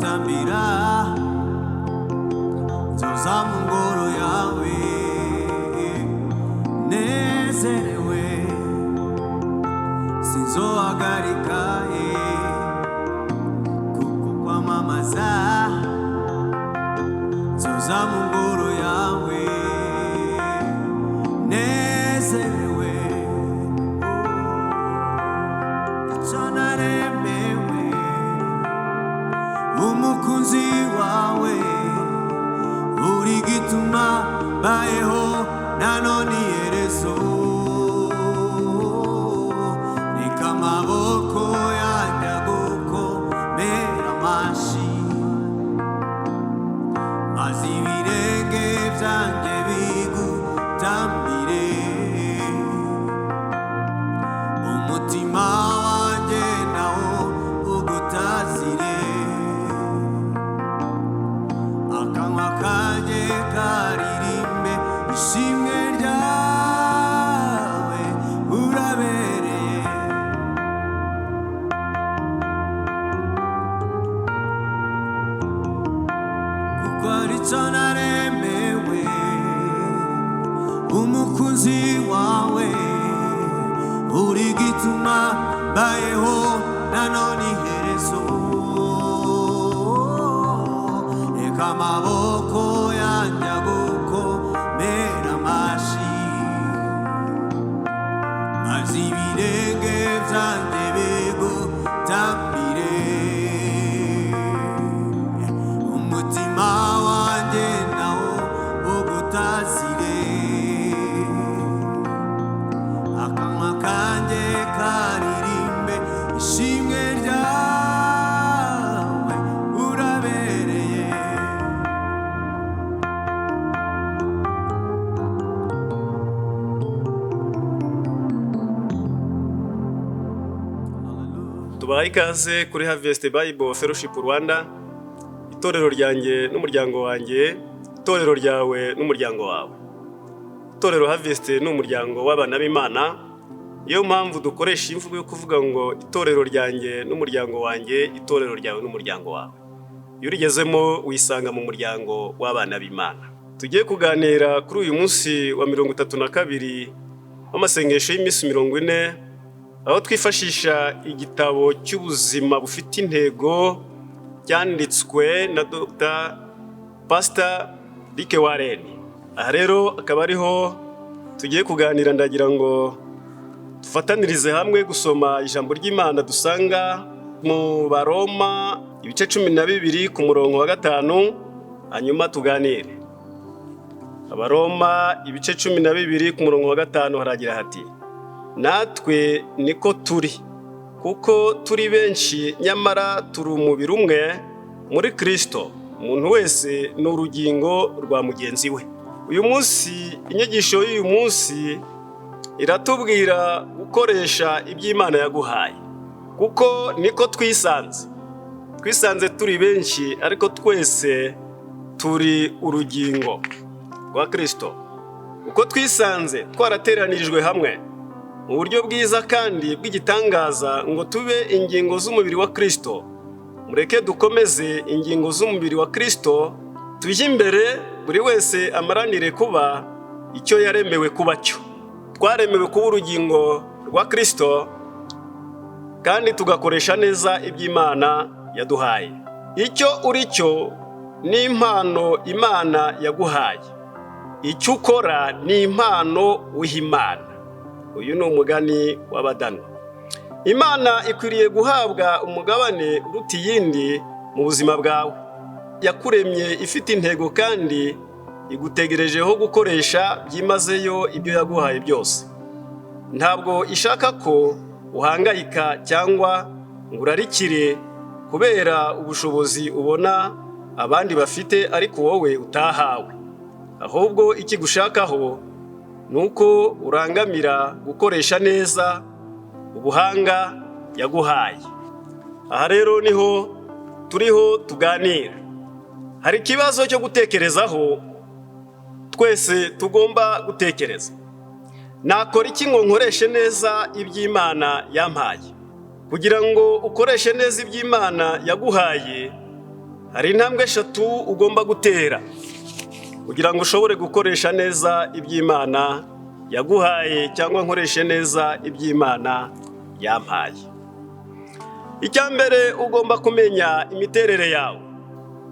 kugutambira nzoza mu ngoro yawe nezerewe sinzohagarika kuko kwamamaza nzoza mu ngoro yawe nezerewe icyo naremewe umukunzi wawe uri gituma bayeho nanone iherezo reka amaboko yanjye agukomera amashyi maze ibirenge byanjye bigutambire umutima wanjye nawo ugutazire akanwa kanjye karirimbe ishimwe ryawe urabereye kuko aricyo naremewe umukunzi wawe uri gituma bayeho nanone iherezo reka amaboko yanjye agukomera amashyi maze ibirenge byanjye bigutambire umutima wanjye nawo ugutazire akanwa kanjye karirimbe ishimwe ryawe urabereye tubaha ikaze kuri Harvest Bible Fellowship Rwanda, itorero ryanjye n'umuryango wanjye, itorero ryawe n'umuryango wawe. Itorero Harvest ni umuryango w'abana b'Imana, iyo mpamvu dukoresha imvugo yo kuvuga ngo itorero ryanjye n'umuryango wanjye, itorero ryawe n'umuryango wawe. Iyo urigezemo wisanga mu muryango w'abana b'Imana. Tugiye kuganira kuri uyu munsi wa 32 w'amasengesho y'iminsi 40, aho twifashisha igitabo cy'ubuzima bufite intego cyanditswe na Dr. Pastor Rick Warren. Aha rero akaba ariho tugiye kuganira, ndagira ngo tufatanirize hamwe gusoma ijambo ry'Imana dusanga mu Baroma ibice 12 ku murongo wa 5, hanyuma tuganire. Abaroma ibice 12 ku murongo wa 5 haragira hati: natwe niko turi, kuko turi benshi nyamara turi umubiri umwe muri Kristo, umuntu wese ni urugingo rwa mugenzi we. Uyu munsi, inyigisho y'uyu munsi iratubwira gukoresha iby'Imana yaguhaye, kuko niko twisanze turi benshi, ariko twese turi urugingo rwa Kristo. Uko twisanze twarateranirijwe hamwe mu buryo bwiza kandi bw'igitangaza ngo tube ingingo z'umubiri wa Kristo. Mureke dukomeze ingingo z'umubiri wa Kristo, tujye imbere buri wese amaranire kuba icyo yaremewe kuba cyo. Twaremewe kuba urugingo rwa Kristo kandi tugakoresha neza iby'Imana yaduhaye. Icyo uri cyo ni impano Imana yaguhaye, icyo ukora ni impano w'Imana. Uyu ni umugani w'Abadanwa. Imana ikwiriye guhabwa umugabane uruta iyindi mu buzima bwawe. Yakuremye ifite intego kandi igutegerejeho gukoresha byimazeyo ibyo yaguhaye byose. Ntabwo ishaka ko uhangayika cyangwa ngo urarikire kubera ubushobozi ubona abandi bafite ariko wowe utahawe. Ahubwo ikigushakaho nuko urangamira gukoresha neza ubuhanga yaguhaye. Aha rero niho turiho tuganira. Hari ikibazo cyo gutekerezaho twese tugomba gutekereza. Nakora iki ngo nkoreshe neza iby'Imana yampaye? Kugira ngo ukoreshe neza iby'Imana yaguhaye, hari intambwe 3 ugomba gutera kugira ngo ushobore gukoresha neza iby'Imana yaguhaye cyangwa nkoreshe neza iby'Imana yampaye. Icya mbere ugomba kumenya imiterere yawe.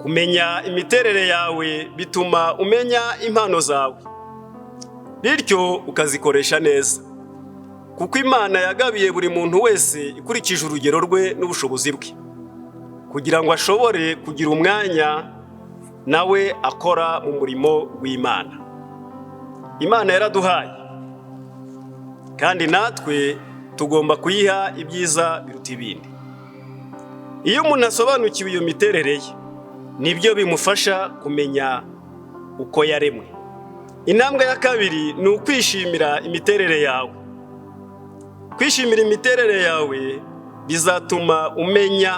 Kumenya imiterere yawe bituma umenya impano zawe, bityo ukazikoresha neza, kuko Imana yagabiye buri muntu wese ikurikije urugero rwe n'ubushobozi bwe, kugira ngo ashobore kugira umwanya nawe akora mu murimo w'Imana. Imana yaraduhaye, kandi natwe tugomba kuyiha ibyiza biruta ibindi. Iyo umuntu asobanukiwe iyo miterere ye, nibyo bimufasha kumenya uko yaremwe. Intambwe ya kabiri ni ukwishimira imiterere yawe. Kwishimira imiterere yawe bizatuma umenya,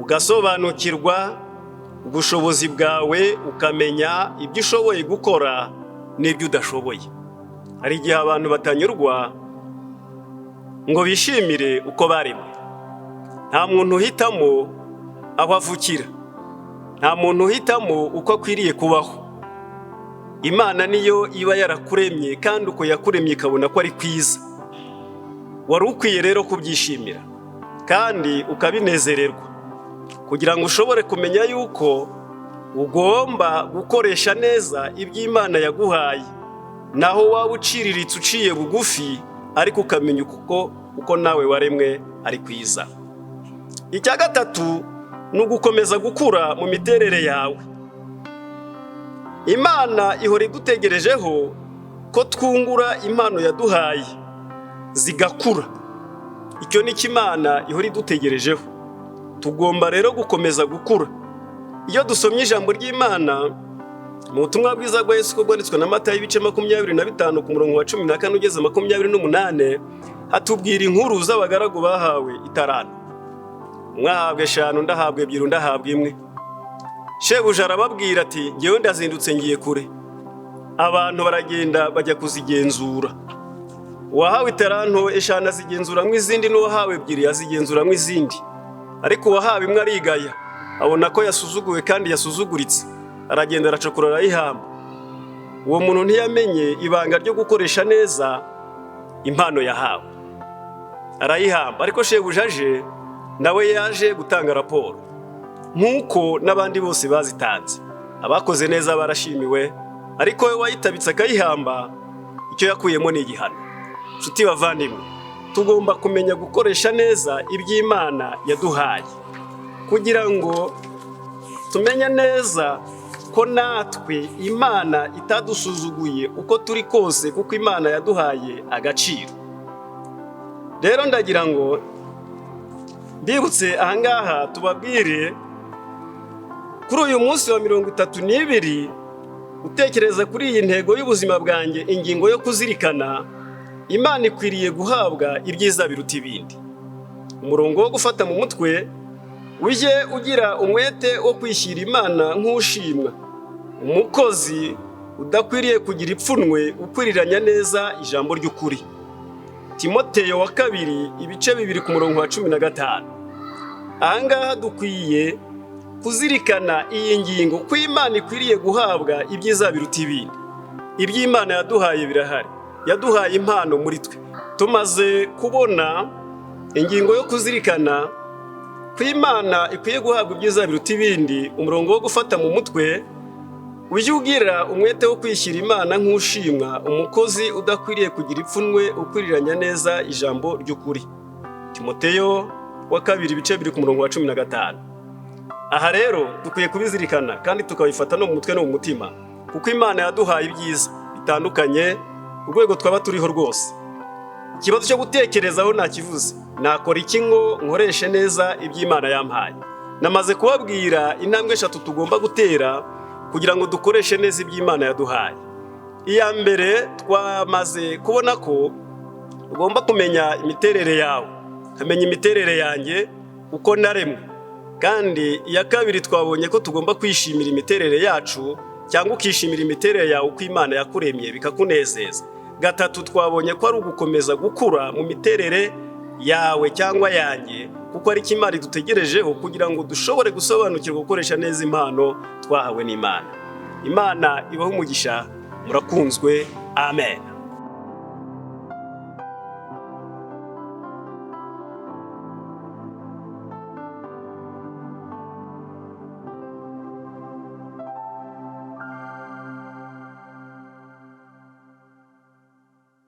ugasobanukirwa ubushobozi bwawe, ukamenya ibyo ushoboye gukora n'ibyo udashoboye. Hari igihe abantu batanyurwa ngo bishimire uko baremwe. Nta muntu uhitamo aho avukira, nta muntu uhitamo uko akwiriye kubaho. Imana niyo iba yarakuremye, kandi uko yakuremye ikabona ko ari kwiza. Wari ukwiye rero kubyishimira kandi ukabinezererwa, kugira ngo ushobore kumenya yuko ugomba gukoresha neza iby'Imana yaguhaye, naho waba uciriritse uciye bugufi, ariko ukamenya uko nawe waremwe ari kwiza. Icya gatatu ni ugukomeza gukura mu miterere yawe. Imana ihora idutegerejeho ko twungura impano yaduhaye zigakura. Icyo ni cyo Imana ihora idutegerejeho. Tugomba rero gukomeza gukura. Iyo dusomye ijambo ry'Imana mu butumwa bwiza bwa Yesu bwanditswe na Matayo ibice 25 ku murongo wa 14 ugeze 28, hatubwira inkuru z'abagaragu bahawe itarano. Umwe ahabwa 5, undi ahabwa 2, undi ahabwa 1. Shebuja arababwira ati, ngewe ndazindutse ngiye kure. Abantu baragenda bajya kuzigenzura. Uwahawe itaranto 5 azigenzuramo izindi, n'uwahawe 2 azigenzuramo izindi. Ariko uwahawe 1 arigaya, abona ko yasuzuguwe kandi yasuzuguritse, aragenda aracukura arayihamba. Uwo muntu ntiyamenye ibanga ryo gukoresha neza impano yahawe, arayihamba. Ariko shebuja aje, nawe yaje gutanga raporo, nk'uko n'abandi bose bazitanze. Abakoze neza barashimiwe, ariko we wayitabitse akayihamba, icyo yakuyemo ni igihano. Nshuti bavandimwe, tugomba kumenya gukoresha neza iby'Imana yaduhaye, kugira ngo tumenye neza ko natwe Imana itadusuzuguye uko turi kose, kuko Imana yaduhaye agaciro. Rero ndagira ngo mbibutse ahangaha tubabwire, kuri uyu munsi wa 32 utekereza kuri iyi ntego y'ubuzima bwanjye, ingingo yo kuzirikana Imana ikwiriye guhabwa ibyiza biruta ibindi. Umurongo wo gufata mu mutwe: ujye ugira umwete wo kwishyira Imana nk'ushimwa, umukozi udakwiriye kugira ipfunwe, ukwiriranya neza ijambo ry'ukuri. Timoteyo wa 2 ibice 2 ku murongo wa 15. Ahangaha dukwiye kuzirikana iyi ngingo, ko Imana ikwiriye guhabwa ibyiza biruta ibindi. Iby'Imana yaduhaye birahari, yaduhaye impano muri twe. Tumaze kubona ingingo yo kuzirikana ko Imana ikwiye guhabwa ibyiza biruta ibindi, umurongo wo gufata mu mutwe: ujye ugira umwete wo kwishyira Imana nk'ushimwa, umukozi udakwiriye kugira ipfunwe, ukwiriranya neza ijambo ry'ukuri. Timoteyo wa 2 ibice 2 ku murongo wa 15. Aha rero dukwiye kubizirikana kandi tukabifata no mu mutwe no mu mutima, kuko Imana yaduhaye ibyiza bitandukanye urwego twaba turiho rwose. Ikibazo cyo gutekerezaho nakivuze: nakora iki ngo nkoreshe neza iby'Imana yampaye? Namaze kubabwira intambwe 3 tugomba gutera kugira ngo dukoreshe neza iby'Imana yaduhaye. Iya mbere, twamaze kubona ko ugomba kumenya imiterere yawe, kamenya imiterere yanjye uko naremwe. Kandi iya kabiri, twabonye ko tugomba kwishimira imiterere yacu, cyangwa ukishimira imiterere yawe uko Imana yakuremye bikakunezeza. Gatatu, twabonye ko ari ugukomeza gukura mu miterere yawe cyangwa yanjye, kuko ari Imana idutegerejeho kugira ngo dushobore gusobanukirwa gukoresha neza impano twahawe n'Imana. Imana ibahe umugisha, murakunzwe, amen.